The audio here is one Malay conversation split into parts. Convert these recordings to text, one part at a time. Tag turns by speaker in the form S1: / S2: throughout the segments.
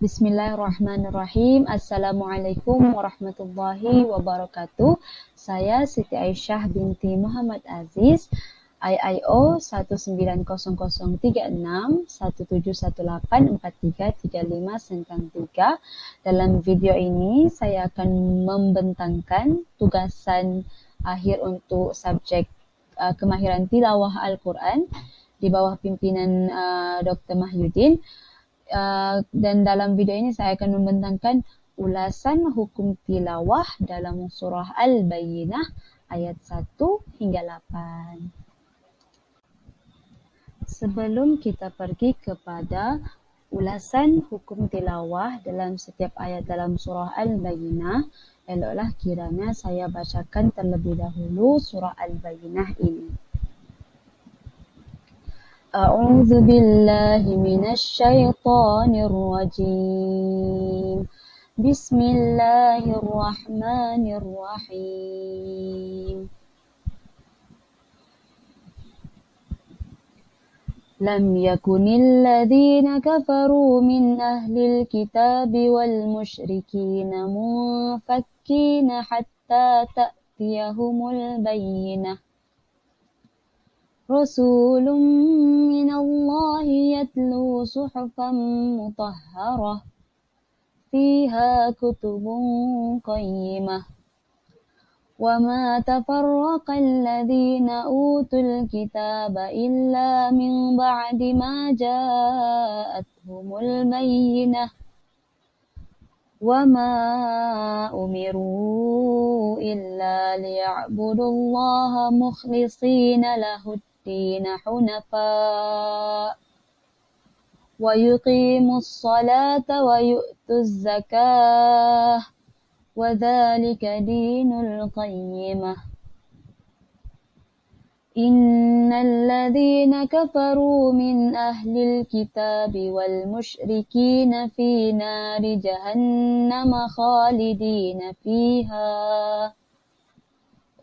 S1: Bismillahirrahmanirrahim. Assalamualaikum warahmatullahi wabarakatuh. Saya Siti Aisyah binti Muhammad Aziz, IIO 19036 1718433593. Dalam video ini saya akan membentangkan tugasan akhir untuk subjek kemahiran tilawah Al-Quran di bawah pimpinan Dr. Mahyudin. Dan dalam video ini saya akan membentangkan ulasan hukum tilawah dalam surah Al-Bayyinah ayat 1 hingga 8. Sebelum kita pergi kepada ulasan hukum tilawah dalam setiap ayat dalam surah Al-Bayyinah, eloklah kiranya saya bacakan terlebih dahulu surah Al-Bayyinah ini. A'udzu billahi minasy syaithanir rajim. Bismillahirrahmanirrahim. Lam yakunil ladzina kafaru min ahlil kitabi wal musyrikina munfakkina hatta ta'tiyahumul bayyinah. Rasulun minallahi yatlu suhufan mutahharah fiha kutubun qayyimah. وما تفرق الذين أوتوا الكتاب إلا من بعد ما جاءتهم البينة وما أمروا إلا ليعبدوا الله مخلصين له الدين حنفاء ويقيموا الصلاة ويؤتوا الزكاة وذلك دين القيمة. إن الذين كفروا من أهل الكتاب والمشركين في نار جهنم خالدين فيها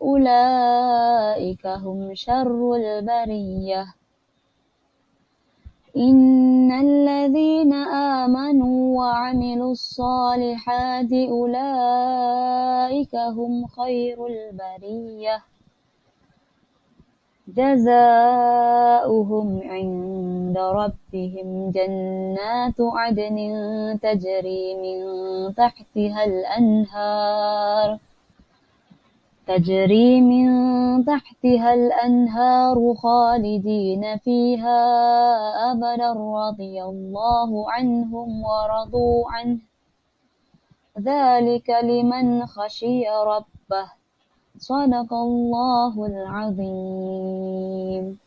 S1: أولئك هم شر البرية. إن الذين آمنوا وعملوا الصالحات أولئك هم خير البرية جزاؤهم عند ربهم جنات عدن تجري من تحتها الأنهار خالدين فيها أبدا رضي الله عنهم ورضوا عنه ذلك لمن خشي ربه صدق الله العظيم.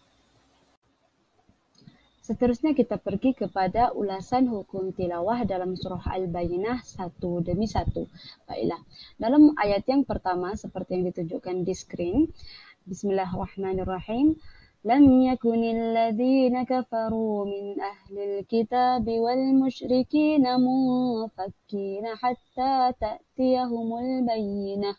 S1: Seterusnya kita pergi kepada ulasan hukum tilawah dalam surah Al-Bayyinah satu demi satu. Baiklah, dalam ayat yang pertama seperti yang ditunjukkan di screen, Bismillahirrahmanirrahim. Lam yakunil ladzina kafaru min ahlil kitabi wal musyrikina munfakkina hatta ta'tiyahumul bayyinah.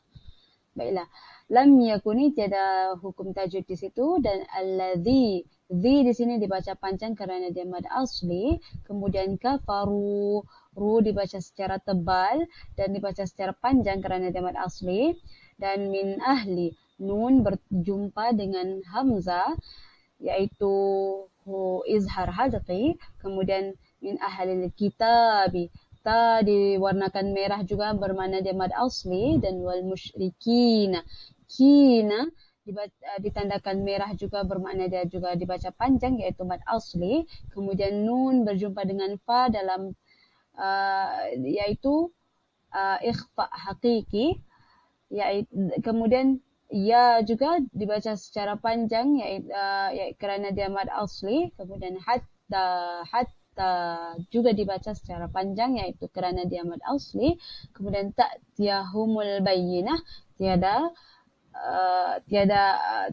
S1: Baiklah, lam yakuni tiada hukum tajwid di situ, dan alladzi di sini dibaca panjang kerana dia mad asli, kemudian kafaru, ru dibaca secara tebal dan dibaca secara panjang kerana dia mad asli, dan min ahli, nun berjumpa dengan hamzah iaitu izhar halqi, kemudian min ahlil kitabi, ta diwarnakan merah juga bermakna dia mad asli, dan wal musyrikina, kina ditandakan merah juga bermakna dia juga dibaca panjang iaitu mad asli, kemudian nun berjumpa dengan fa dalam iaitu ikhfa hakiki, kemudian ya juga dibaca secara panjang iaitu kerana dia mad asli, kemudian hatta juga dibaca secara panjang iaitu kerana dia mad asli, kemudian ta'tiyahumul bayyinah, tiada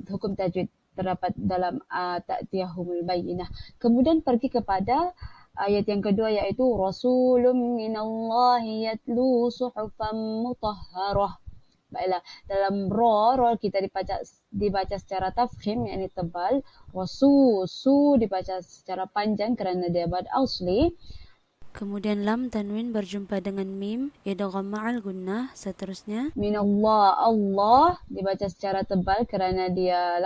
S1: hukum tajwid terdapat dalam ta'tiyahumul bayyinah. Kemudian pergi kepada ayat yang kedua iaitu Rasulun minallahi yatlu suhufan mutahharah. Baiklah, dalam ro kita dibaca secara tafkhim, yakni tebal. Su dibaca secara panjang kerana dia mad asli.
S2: Kemudian lam tanwin berjumpa dengan mim, idgham ma'al gunnah. Seterusnya
S1: minallah, Allah dibaca secara tebal kerana dia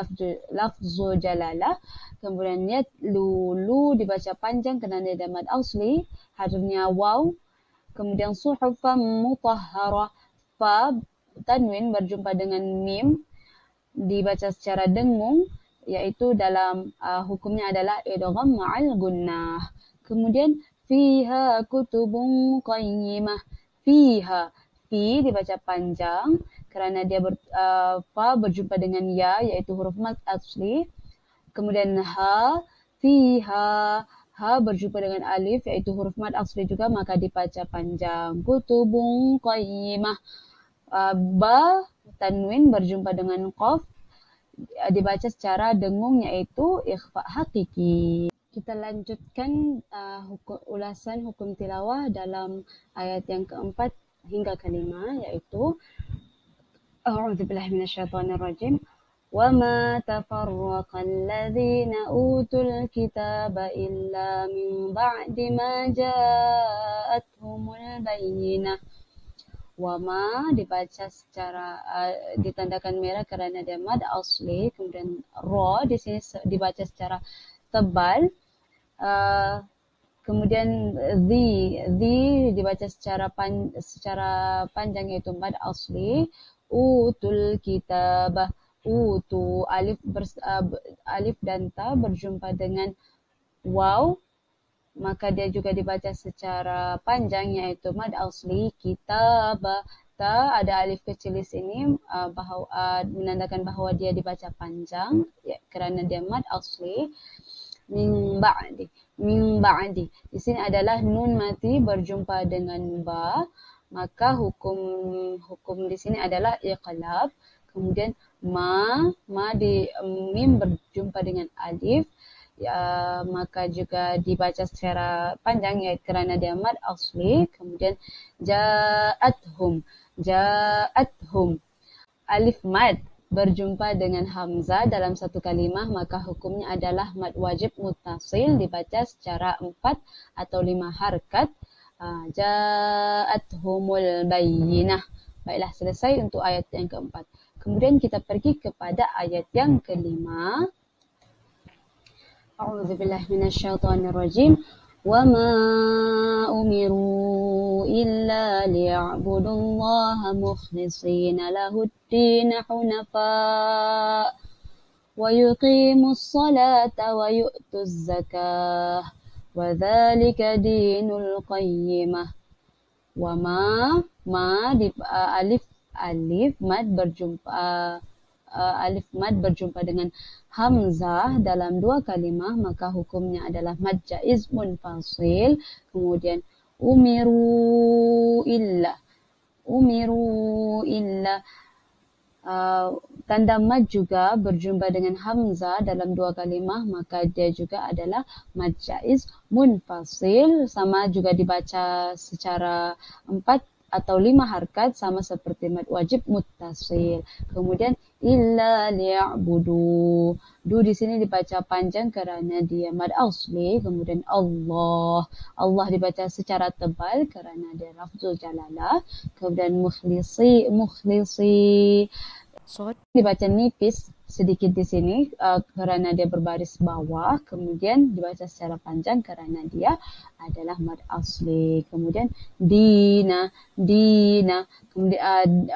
S1: lafzu jalalah. Kemudian lu dibaca panjang kerana dia mad asli, harfnya waw. Kemudian suhufan mutahharah, fa tanwin berjumpa dengan mim dibaca secara dengung, iaitu dalam hukumnya adalah idgham ma'al gunnah. Kemudian fiha kutubun qayyimah, fiha, fi dibaca panjang kerana dia fa berjumpa dengan ya, iaitu huruf mad asli. Kemudian fiha, ha berjumpa dengan alif, iaitu huruf mad asli juga, maka dibaca panjang. Kutubun qayyimah, ba tanwin berjumpa dengan qaf, dibaca secara dengung, iaitu ikhfa hakiki. Kita lanjutkan ulasan hukum tilawah dalam ayat yang keempat hingga kelima, iaitu A'udzubillahi minasyaitonirrajim. Wa ma tafarraqa alladhina utul kitaba illa min ba'di ma ja'atuhumul bayyinah. Wa ma dibaca secara ditandakan merah kerana dia mad asli. Kemudian ra di sini dibaca secara tebal. Kemudian the dibaca secara panjang, iaitu mad asli. Utul kitabah, utu alif dan ta berjumpa dengan waw, maka dia juga dibaca secara panjang, iaitu mad asli. Kitabah, ta ada alif kecil di sini, menandakan bahawa dia dibaca panjang kerana dia mad asli. Min ba'di, min ba'di. Di sini adalah nun mati berjumpa dengan ba, maka hukum di sini adalah iqlab. Kemudian ma di mim berjumpa dengan alif, maka juga dibaca secara panjang, kerana dia mad asli. Kemudian ja'athum, alif mad berjumpa dengan hamzah dalam satu kalimah, maka hukumnya adalah mad wajib muttasil, dibaca secara 4 atau 5 harkat. Ja'athumul bayyinah. Baiklah, selesai untuk ayat yang keempat. Kemudian kita pergi kepada ayat yang kelima. A'udzubillahi minasyaitonirrajim. وَمَا أُمِرُوا إِلَّا لِيَعْبُدُوا اللَّهَ مُخْلِصِينَ لَهُ الدِّينَ حُنَفَاءَ وَيُقِيمُوا الصَّلَاةَ وَيُؤْتُوا الزَّكَاةَ وَذَلِكَ دِينُ الْقَيِّمَةِ. وَمَا alif mad berjumpa dengan hamzah dalam dua kalimah, maka hukumnya adalah mad jaiz munfasil. Kemudian umiru illa, tanda mad juga berjumpa dengan hamzah dalam dua kalimah, maka dia juga adalah mad jaiz munfasil, sama juga dibaca secara 4 atau 5 harkat, sama seperti mad wajib muttasil. Kemudian illa liya'budu, du di sini dibaca panjang kerana dia mad asli. Kemudian Allah dibaca secara tebal kerana dia lafzul jalalah. Kemudian mukhlisi
S2: sod
S1: dibaca nipis sedikit di sini kerana dia berbaris bawah. Kemudian dibaca secara panjang kerana dia adalah mad asli. Kemudian dina. Kemudian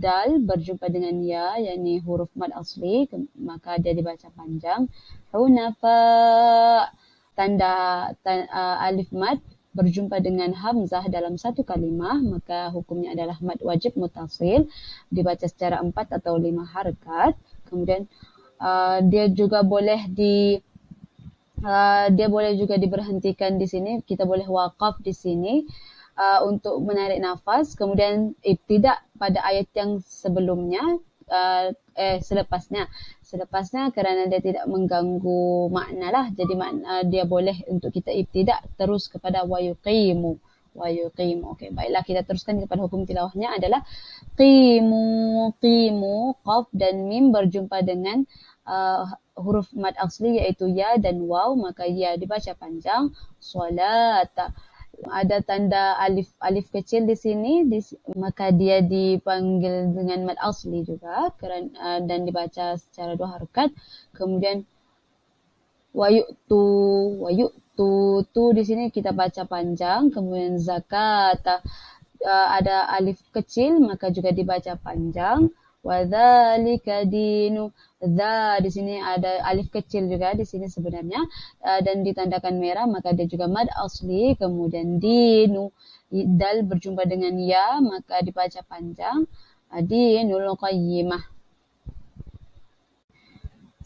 S1: dal berjumpa dengan ya, yakni huruf mad asli, maka dia dibaca panjang. Hunafa, tanda alif mad berjumpa dengan hamzah dalam satu kalimah, maka hukumnya adalah mad wajib muttasil, dibaca secara 4 atau 5 harkat. Kemudian dia boleh juga diberhentikan di sini. Kita boleh waqaf di sini untuk menarik nafas. Kemudian ibtidak pada ayat yang sebelumnya, selepasnya kerana dia tidak mengganggu makna lah. Jadi dia boleh untuk kita ibtidak terus kepada wa yuqimu. Okey, baiklah, kita teruskan kepada hukum tilawahnya adalah qimu. Qaf dan mim berjumpa dengan huruf mad asli, iaitu ya dan waw, maka ya dibaca panjang. Solata, ada tanda alif kecil di sini, maka dia dipanggil dengan mad asli juga dan dibaca secara 2 harakat. Kemudian wayu'tu tu di sini kita baca panjang. Kemudian zakat ada alif kecil maka juga dibaca panjang. Wadzalika dinu, di sini ada alif kecil juga di sini sebenarnya dan ditandakan merah maka dia juga mad asli. Kemudian dinu, dal berjumpa dengan ya maka dibaca panjang, dinul qayyimah.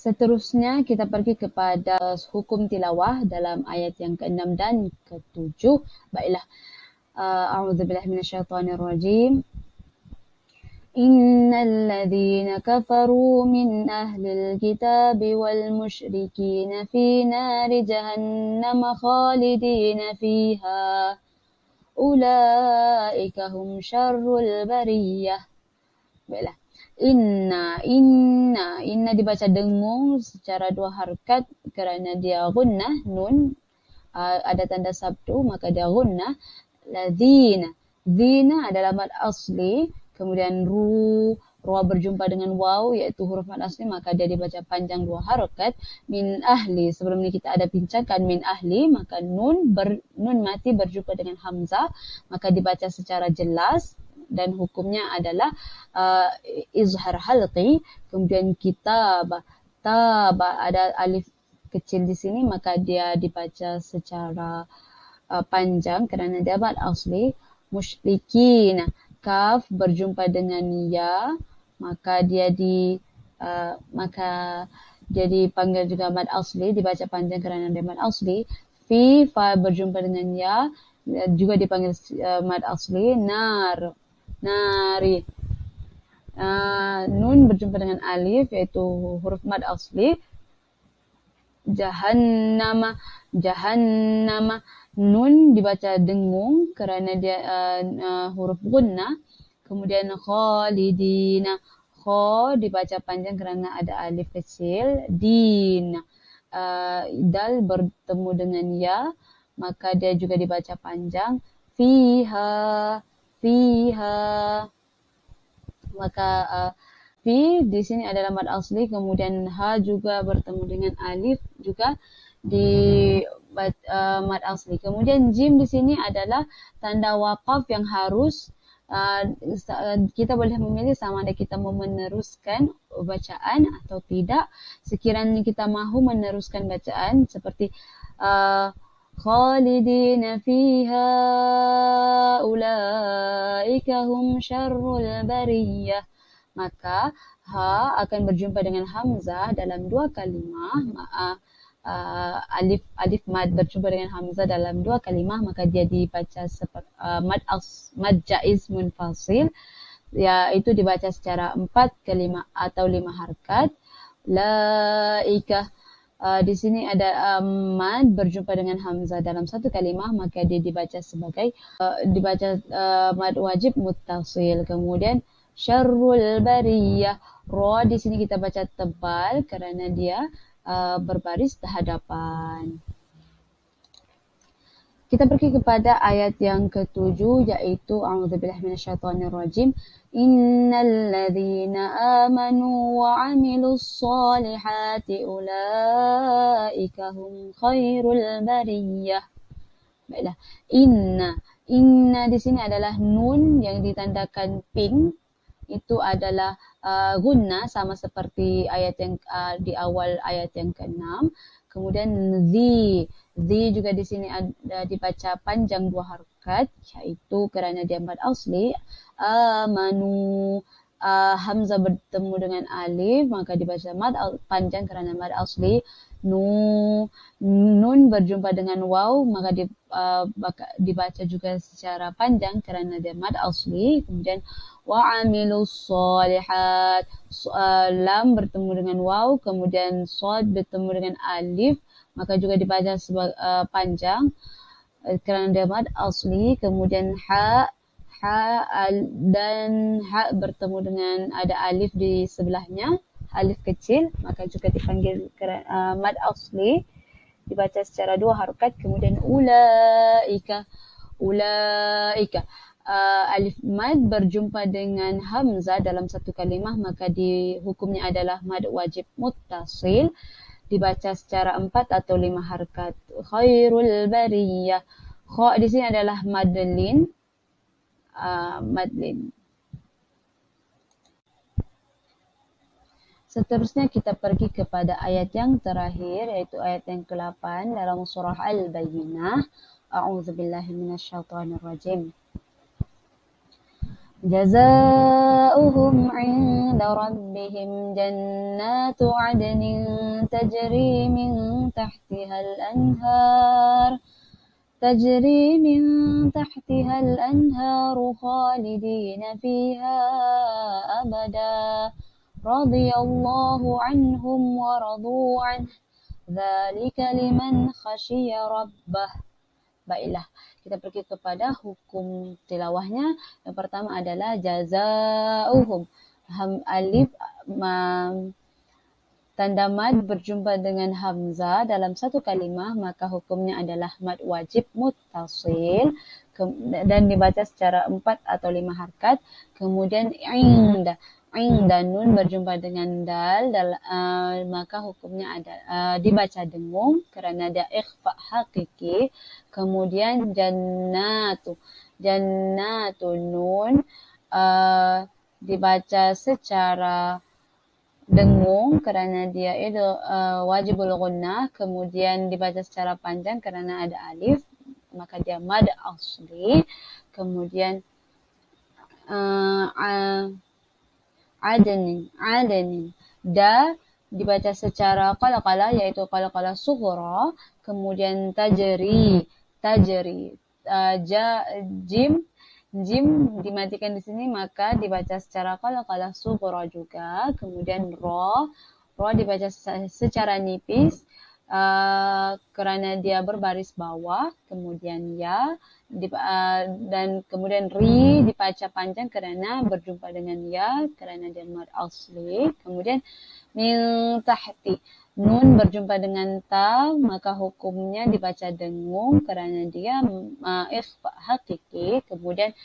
S1: Seterusnya kita pergi kepada hukum tilawah dalam ayat yang ke-6 dan ke-7. Baiklah. A'udzubillahi minasyaitonirrajim. Innal ladzina kafaru min ahlil kitabi wal musyrikina fi nari jahannam khalidina fiha. Ulaika hum syarrul bariyah. Baiklah. Inna dibaca dengung secara 2 harakat kerana dia gunnah, nun ada tanda sabtu maka dia gunnah. Zina adalah mad asli, kemudian ru berjumpa dengan waw iaitu huruf mad asli maka dia dibaca panjang 2 harakat. Min ahli, sebelum ini kita ada bincangkan min ahli maka nun mati berjumpa dengan hamzah maka dibaca secara jelas dan hukumnya adalah izhar halqi. Kemudian taba ada alif kecil di sini maka dia dibaca secara panjang kerana dia mad asli. Musyrikin, kaf berjumpa dengan ya maka dia dipanggil juga mad asli, dibaca panjang kerana dia mad asli. Fa berjumpa dengan ya juga dipanggil mad asli. Nari, nun berjumpa dengan alif iaitu huruf mad asli. Jahannama, nun dibaca dengung kerana dia huruf gunnah. Kemudian khalidina, kha dibaca panjang kerana ada alif kecil. Din, dal bertemu dengan ya maka dia juga dibaca panjang. Fiha, maka fi di sini adalah mad asli. Kemudian ha juga bertemu dengan alif juga di mad asli. Kemudian jim di sini adalah tanda waqaf yang harus kita boleh memilih sama ada kita mau meneruskan bacaan atau tidak. Sekiranya kita mahu meneruskan bacaan seperti khalidina fiha ulaika hum syarrul bariyah, maka ha akan berjumpa dengan hamzah dalam 2 kalimah. Alif mad berjumpa dengan hamzah dalam 2 kalimah maka dia dibaca seperti mad jaiz munfasil, iaitu dibaca secara 4 kalimah atau 5 harakat. Laika, di sini ada mad berjumpa dengan hamzah dalam 1 kalimah maka dia dibaca sebagai mad wajib muttasil. Kemudian syarrul bariyah, ra di sini kita baca tebal kerana dia berbaris terhadapan. Kita pergi kepada ayat yang ke-7 iaitu a'udzubillahi minasyaitonirrajim. Innal ladzina amanu wa 'amilus solihati ulaika hum khairul bariyah. Baiklah. Inna di sini adalah nun yang ditandakan pink. Itu adalah gunnah sama seperti ayat yang di awal ayat yang ke-6. Kemudian zi juga di sini ada dibaca panjang 2 harakat iaitu kerana dia mad asli. Amanu, hamzah bertemu dengan alif maka dibaca mad panjang kerana mad asli. Nun berjumpa dengan waw maka dibaca juga secara panjang kerana dia mad asli. Kemudian wa'amilus solihat, lam bertemu dengan waw kemudian shad bertemu dengan alif maka juga dibaca panjang kerana dia mad asli. Kemudian ha bertemu dengan ada alif di sebelahnya, alif kecil maka juga dipanggil mad asli, dibaca secara 2 harakat. Kemudian ulaika ulaika. Alif mad berjumpa dengan hamzah dalam satu kalimah, maka hukumnya adalah mad wajib muttasil, dibaca secara 4 atau 5 harakat. Khairul bariyah. Kha di sini adalah madlin. Madlin. Seterusnya kita pergi kepada ayat yang terakhir, yaitu ayat yang ke-8 dalam surah Al-Bayyinah. A'udzubillahi minasyaitonirrajim. جزاؤهم عند ربهم جنات عدن تجري من تحتها الأنهار خالدين فيها أبدا رضي الله عنهم ورضوا عنه ذلك لمن خشي ربه. Baiklah, kita pergi kepada hukum tilawahnya. Yang pertama adalah jazauhum. Alif tanda mad berjumpa dengan hamzah dalam satu kalimah, maka hukumnya adalah mad wajib muttasil dan dibaca secara 4 atau 5 harakat. Kemudian inda nun berjumpa dengan dal, maka hukumnya dibaca dengung kerana ada ikhfa hakiki. Kemudian jannatu nun dibaca secara dengung kerana dia itu wajibul gunnah. Kemudian dibaca secara panjang kerana ada alif, maka dia mad asli. Kemudian Adenin. Da dibaca secara qalaqalah, yaitu qalaqalah sughra. Kemudian tajri. Jim dimatikan di sini, maka dibaca secara qalaqalah sughra juga. Kemudian ra dibaca secara nipis kerana dia berbaris bawah. Kemudian ya dan kemudian ri dibaca panjang kerana berjumpa dengan ya, kerana dia mad asli. Kemudian min tahti, nun berjumpa dengan ta, maka hukumnya dibaca dengung kerana dia ikhfa hakiki. Kemudian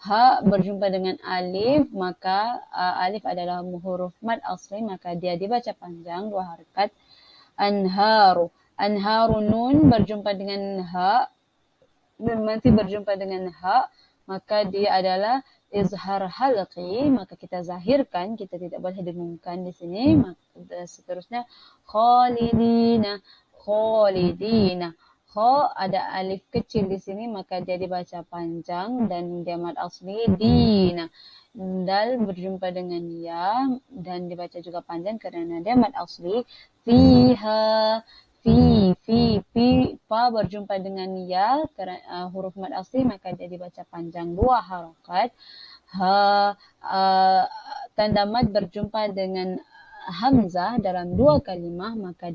S1: ha berjumpa dengan alif, maka alif adalah huruf mad asli, maka dia dibaca panjang 2 harakat. Anharu nun berjumpa dengan ha, nun mati berjumpa dengan ha, maka dia adalah izhar halqi, maka kita zahirkan, kita tidak boleh dengungkan di sini. Seterusnya khalidina. Kha ada alif kecil di sini, maka dia dibaca panjang dan dia mad asli. Dina. Dal berjumpa dengan ya dan dibaca juga panjang kerana dia mad asli. Fiha. Pa berjumpa dengan ya, huruf mad asli, maka dia dibaca panjang 2 harakat. Tanda mad berjumpa dengan hamzah dalam 2 kalimah, maka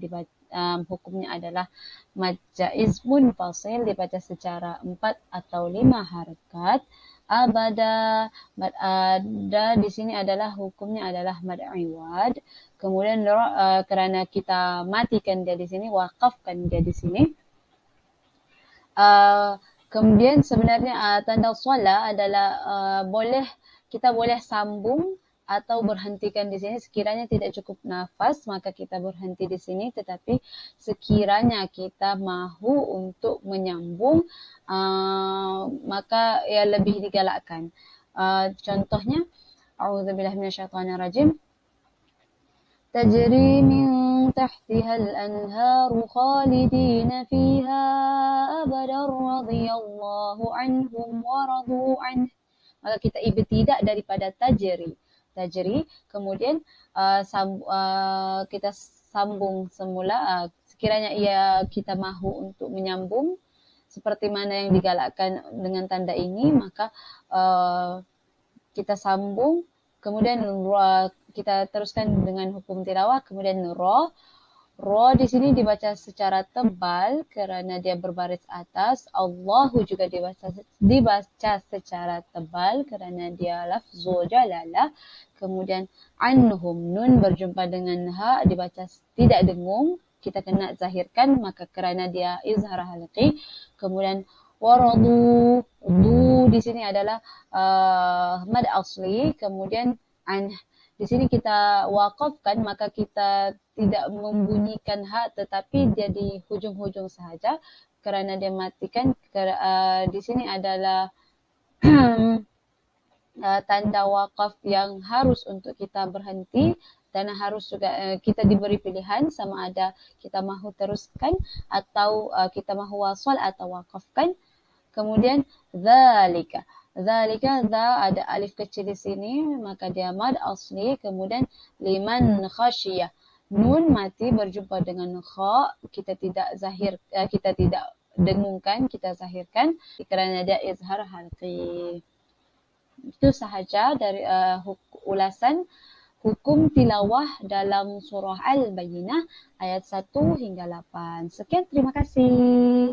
S1: hukumnya adalah mad jaiz munfasil, dibaca secara 4 atau 5 harakat. Abada, mad ada di sini adalah hukumnya adalah mad iwad. Kemudian kerana kita matikan dia di sini, wakafkan dia di sini. Kemudian sebenarnya tanda sola adalah kita boleh sambung atau berhentikan di sini. Sekiranya tidak cukup nafas, maka kita berhenti di sini. Tetapi sekiranya kita mahu untuk menyambung, maka ia lebih digalakkan. Contohnya, a'udzubillahi minasyaitonirrajim. Tajri min tahtiha al-anharu khalidina fiha abadan radiyallahu anhum wa radu anhu. Maka kita ibtidak daripada tajri, kemudian kita sambung semula. Sekiranya kita mahu untuk menyambung seperti mana yang digalakkan dengan tanda ini, maka kita sambung. Kemudian kita teruskan dengan hukum tilawah. Kemudian ra di sini dibaca secara tebal kerana dia berbaris atas. Allahu juga dibaca secara tebal kerana dia lafzul jalalah. Kemudian anhum, nun berjumpa dengan ha dibaca tidak dengung, kita kena zahirkan, maka kerana dia izhar halqi. Kemudian waradu. Du di sini adalah mad asli, kemudian an. Di sini kita wakafkan, maka kita tidak membunyikan ha, tetapi dia di hujung-hujung sahaja kerana dia matikan. Di sini adalah tanda wakaf yang harus untuk kita berhenti, dan harus juga kita diberi pilihan sama ada kita mahu teruskan atau kita mahu wasal atau wakafkan. Kemudian zalika. Zalika, za ada alif kecil di sini, maka dia mad asli. Kemudian liman khasyiyah. Nun mati berjumpa dengan kha, kita tidak zahir, kita tidak dengungkan, kita zahirkan kerana dia izhar halqi. Itu sahaja dari ulasan hukum tilawah dalam surah Al-Bayyinah ayat 1 hingga 8. Sekian, terima kasih.